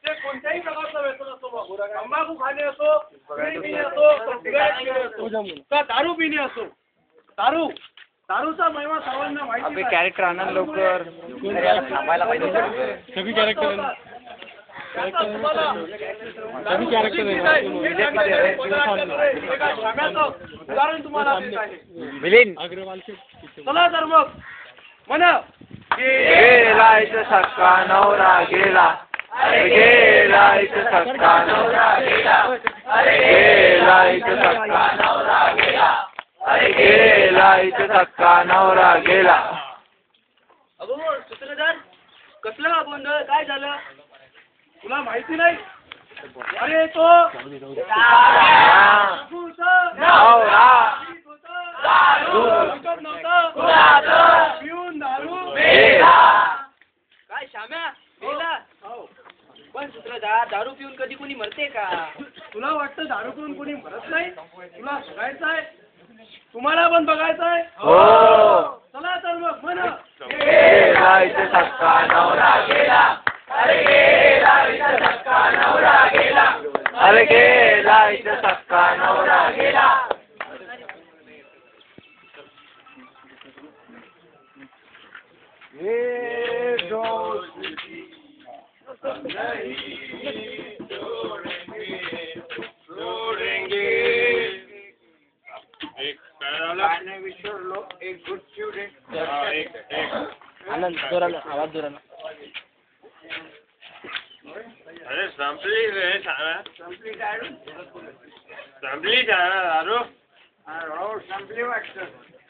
ते कोणत्याही प्रकारचा व्यसन असो, तंबाखू खाणे असो, बिडी पिणे असो, सिगारेट पिणे असो, का दारू पिणे असो, दारूचा महिमा सर्वांना माहिती आहे. कॅरेक्टर आणा लवकर, थांबायला पाहिजे. सगळी कॅरेक्टर उदाहरण तुम्हाला मिलिंद चला तर मग म्हणा. गेला इथं सक्का नवरा गेला, गेला इथं सक्का नवरा गेला, गेला इथं सक्का नवरा गेला, गेला इथं सक्का नवरा गेला. अगो सूत्रधार, कसला गोंधळ, काय झालं तुला माहिती नाही? अरे तो पिऊन दारू काय श्याम्या गेला. पण सूत्रधार, दारू पिऊन कधी कोणी मरते का? तुला वाटतं दारू पिऊन कोणी मरत नाही? तुला बघायचं आहे, तुम्हाला पण बघायचं आहे. चला तर मग म्हणा. गेला इथं सक्का नवरा गेला, अरे गेला इथं सक्का नवरा गेला, अरे गेला इथं सक्का नवरा गेला. आनंद जोराला, आवाज जोराला. अरे संपली रे सारा, संपली दारू. हो संपली वाटतं.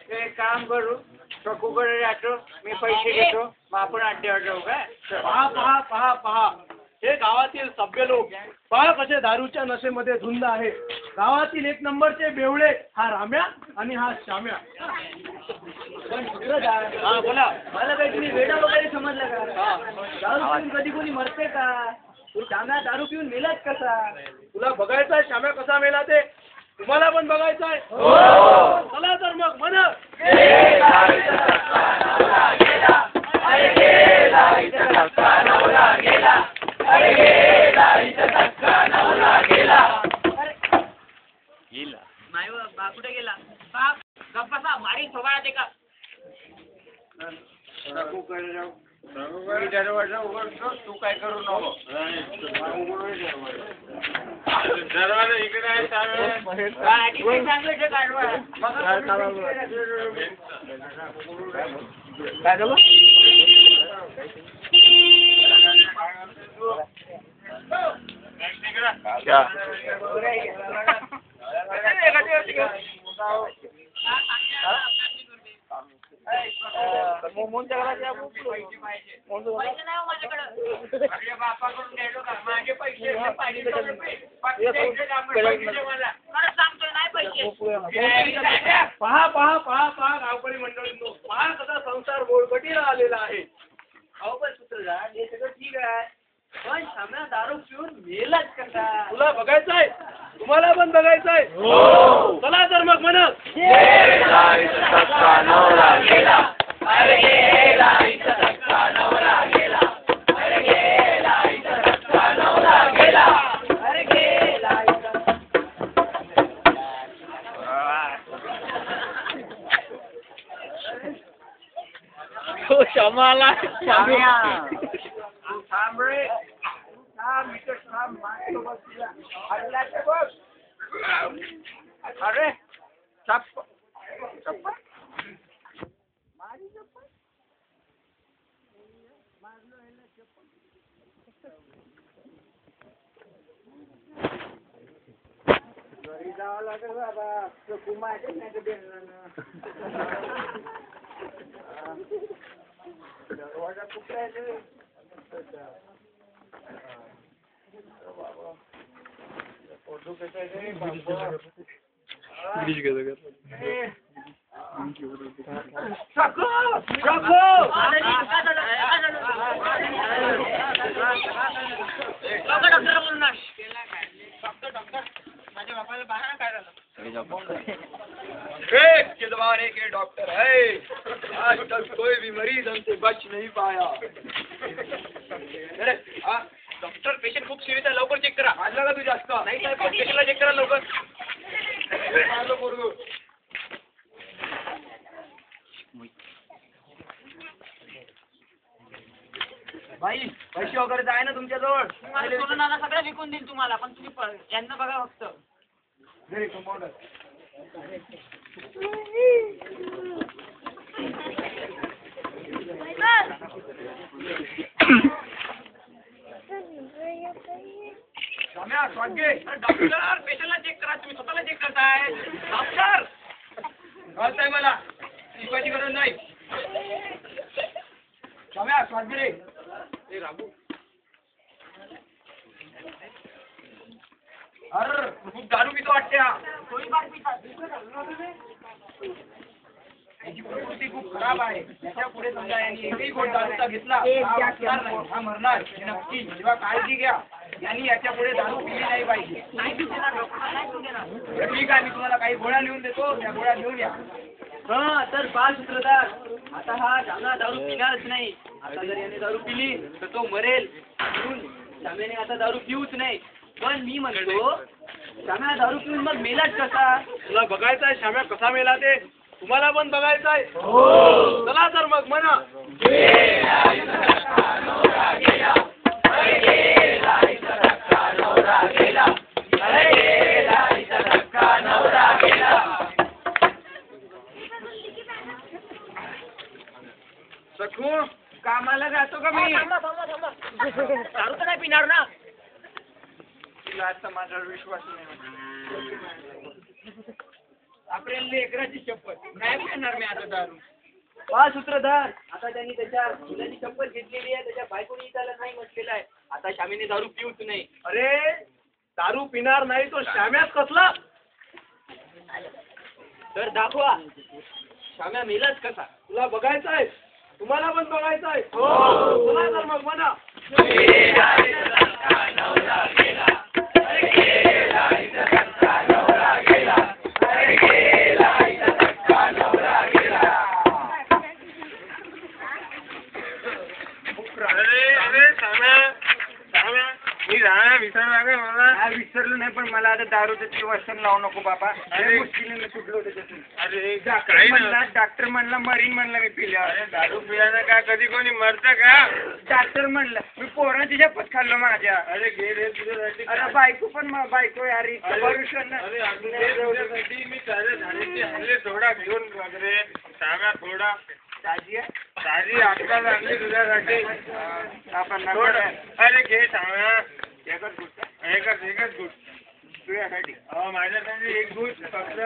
ते एक काम करू, चकूकडे जातो, मी पैसे घेतो, मग आपण अड्ड्यावर जाऊ काय. पहा पहा पहा पहा, हे गावातील सभ्य लोक पहा कसे दारूच्या नशेमध्ये धुंद आहे. गावातील एक नंबरचे बेवळे हा राम्या आणि हा श्याम्या. हा बोला. मला काही तुम्ही वेडा वगैरे समजलं का? दारू पिऊन कधी कोणी मरते का? श्याम्या दारू पिऊन मेलाच कसा? तुला बघायचं आहे श्याम्या कसा मेला ते? तुम्हाला पण बघायचं आहे. चला तर मग म्हणा. नाही बा कुठे गेला? बाप गप्पा मारी सोबा ते का? चकूकडे जाऊ, मी दरवाजा उघडतो, तू काय करू नको. दरवाजा इकडे आहे काय झालं? पहा पहा पहा पहा गावकरी मंडळींनो, पहा कसा संसार बोळकटीला आलेला आहे. अहो पण सूत्रधार, हे सगळं ठीक आहे, पण श्याम्या दारू पिऊन मेलाच कसा? तुला बघायचं आहे, तुम्हाला पण बघायचं आहे. चला तर मग म्हणा. गेला इथं सक्का नवरा गेला, अरे गेला इथं सक्का नवरा गेला, अरे गेला इथं सक्का नवरा गेला, अरे गेला इथं. हो श्यामाला थांब रे, थांब इथं थांब. माणसं बसल्या, हल्ल्याचं बघ. अरे चप्पल चप्पल माझी चप्पल घरी जावं लागेल बाबा. चकू माझ्या नाही दरवाजा कुठे आहे रे? फोटो कसं आहे रे बाबा? माझ्या बापाला बाहेर काय झालं? चिलवाने के डॉक्टर है, आज तक कोई भी मरीज हमसे बच नहीं पाया. अरे हा डॉक्टर पेशंट खूप सिरियस आहे लवकर चेक करा. वाजला का तू जास्त नाही साहेब पेशंटला चेक करा लवकर. भाई पैसे वगैरे तर आहे ना तुमच्याजवळ? सोनं सगळं विकून देईल तुम्हाला पण तुम्ही यांना बघा फक्त. घरी कंपाऊंडर डॉक्टर पेशंटला चेक करा तुम्ही स्वतःला चेक करताय. डॉक्टर कळतंय मला शिकवायची गरज नाही. सम्या स्वागत रे. ए राबू अरे खूप दारू पितो वाटते हा. थोडीफार पितात. याची प्रकृती खूप खराब आहे. त्याच्या पुढे समजा यांनी एकही गोड दारूचा घेतला हा मरणार नक्की. तेव्हा काळजी घ्या. यांनी याच्या पुढे दारू पिली नाही पाहिजे. ठीक आहे मी तुम्हाला काही गोळ्या लिहून देतो त्या गोळ्या घेऊन या. हा तर बाल सूत्रधार आता हा जाना दारू पिणारच नाही. आता जर याने दारू पिली तर तो मरेल म्हणून श्यामेने आता दारू पिऊच नाही. पण मी म्हणतो श्याम्या दारू पिऊन मग मेलाच कसा? तुला बघायचं आहे श्याम्या कसा मेला ते? तुम्हाला पण बघायचं आहे? चला तर मग म्हणा. सखू कामाला जातो का मी? दारू तर नाही पिणार ना? तुला आता माझ्यावर विश्वास नाही. आपल्या लेकराची शपथ नाही पिणार मी आता दारू. हा सूत्रधार आता त्यांनी त्याच्या मुलाची शपथ घेतलेली आहे. त्याच्या बायकोनी त्याला नाही म्हटलेलं आहे. आता श्यामीने दारू पिऊच नाही. अरे दारू पिणार नाही तो श्याम्याच कसला? तर दाखवा श्याम्या मेलाच कसा? तुला बघायचं आहे? तुम्हाला पण बघायचं आहे? चला तर मग म्हणा. विसरलो नाही पण मला आता दारूचं व्यसन लावू नको बाबा. अरे मुश्किलीने सुटलो त्याच्यातून. अरे डॉक्टर म्हणला मरीन म्हणला मी पिल्या. अरे दारू पिल्यानं का कधी कोणी मरतं का? डॉक्टर म्हणलं मी पोराची शपथ खाल्लो माझ्या. अरे घे रे तुझ्यासाठी. अरे बायको पण बायको यार भविष्य अरे तुझ्यासाठी मी सारे झाडीचे हल्ले थोडा घेऊन वगैरे सांगा थोडा. ताजी आहे ताजी आत्ता लागली तुझ्यासाठी. आपण अरे घे सांगा. एकच गोष्ट एकच गुट तुझ्यासाठी. माझ्यासाठी एक गुट फक्त.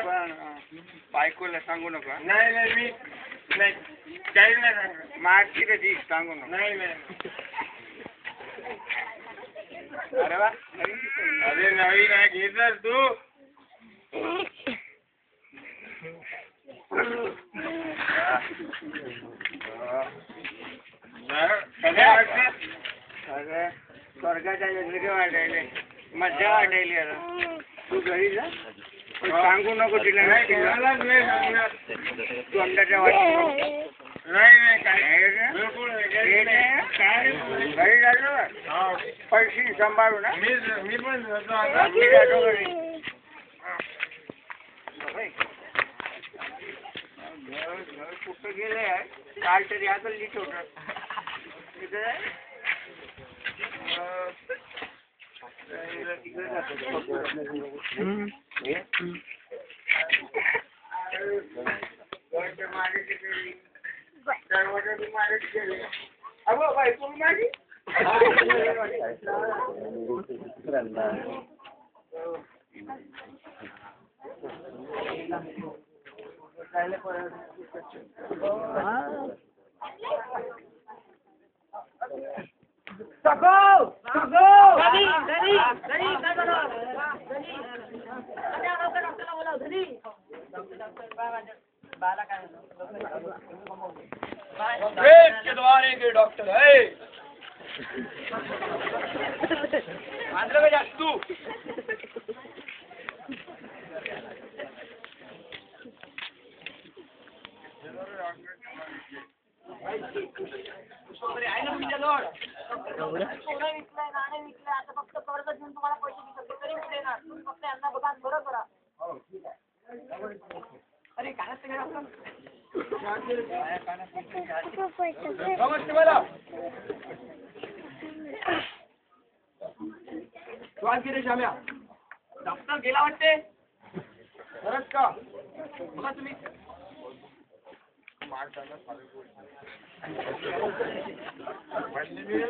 बायकोला सांगू नका. नाही मी नाही काही नाही सांगणार. मागची कधी सांगू नका. नाही अरे वा अरे नवी नाही घे तर तू. कसं वाटतं? अरे स्वर्गाच्या वेगळे वाटायले मजा वाटायली. आता तू घरी जा सांगू नको तिला. नाही कोणालाच नाही सांगणार. तोंडाच्या वाट नाही काय बिलकुल काय घरी जातो पैसे सांभाळू ना. मी पण जातो आता. मी जातो घरी. घर कुठं गेले काल तरी आता लिट होत. अगो बायको माझी के द्वारे के डॉक्टर है आंध्र का जास्तू आहे ना तुमच्याजवळ. सोनं विकलंय, नाणे विकलंय, आता फक्त कर्ज घेऊन तुम्हाला पैसे दिसत तरी मी देणार. तुम्ही फक्त यांना बघा आणि बरं करा. अरे काय असतं काय नमस्ते मला स्वाद गिरे श्याम्या डॉक्टर गेला वाटते. खरंच का बघा तुम्ही.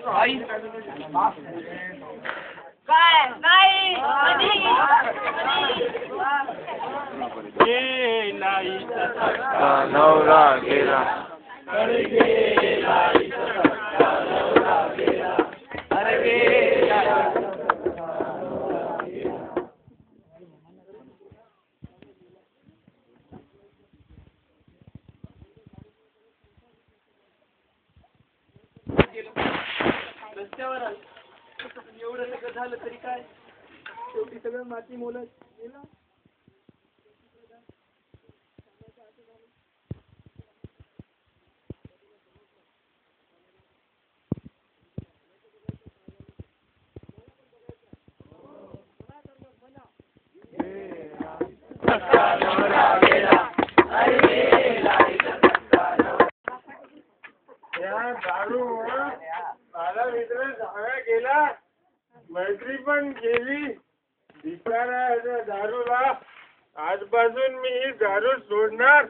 आई काय नाही नवरा गेला अरे गेला रस्त्यावर आलो. एवढं सगळं झालं तरी काय शेवटी सगळं माती मोलत गेलं. या दारूमुळं माझा मित्र जागा गेला, मैत्री पण गेली. बिचारा या दारूला आजपासून मी ही दारू सोडणार.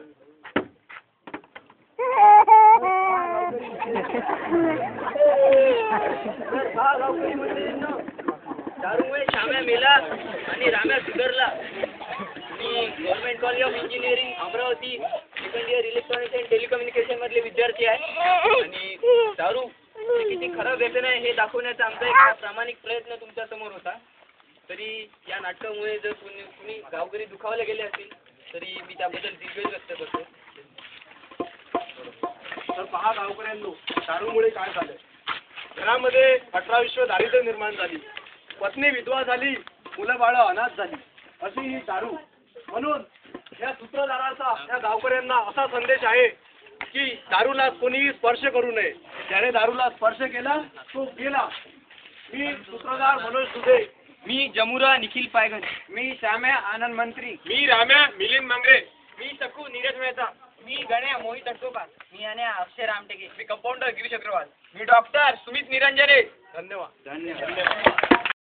दारूमुळे श्याम्या मेला आणि राम्या सुधरला. मी government college of engineering Amravati second year electronics and telecommunication मधले विद्यार्थी आहे. आणि दारू हे किती खराब व्यसन आहे हे दाखवण्याचा आमचा एक प्रामाणिक प्रयत्न तुमच्या समोर होता. तरी या नाटकामुळे जर कुणी गावकरी दुखावले गेले असतील तरी मी त्याबद्दल दिग्गज व्यक्त करतो. तर पहा गावकऱ्यांनो, दारूमुळे काय झालं. घरामध्ये 18 विश्व दारिद्र्य निर्माण झाली, पत्नी विधवा झाली, मुलं बाळं अनाथ झाली, अशी ही दारू. म्हणून या सूत्रधाराचा या गावकऱ्यांना असा संदेश आहे की दारूला कोणीही स्पर्श करू नये. ज्याने दारूला स्पर्श केला तो गेला. मी सूत्रधार मनोज दुधे, मी जमुरा निखिल पायगन, मी श्याम्या आनंद मंत्री, मी राम्या मिलिंद मंगरे, मी सकू नीरज मेहता, मी गण्या मोहित अटकोकर, मी अक्षय रामटेके, मी कंपाऊंडर गिरीश अग्रवाल, मी डॉक्टर सुमित निरंजने. धन्यवाद.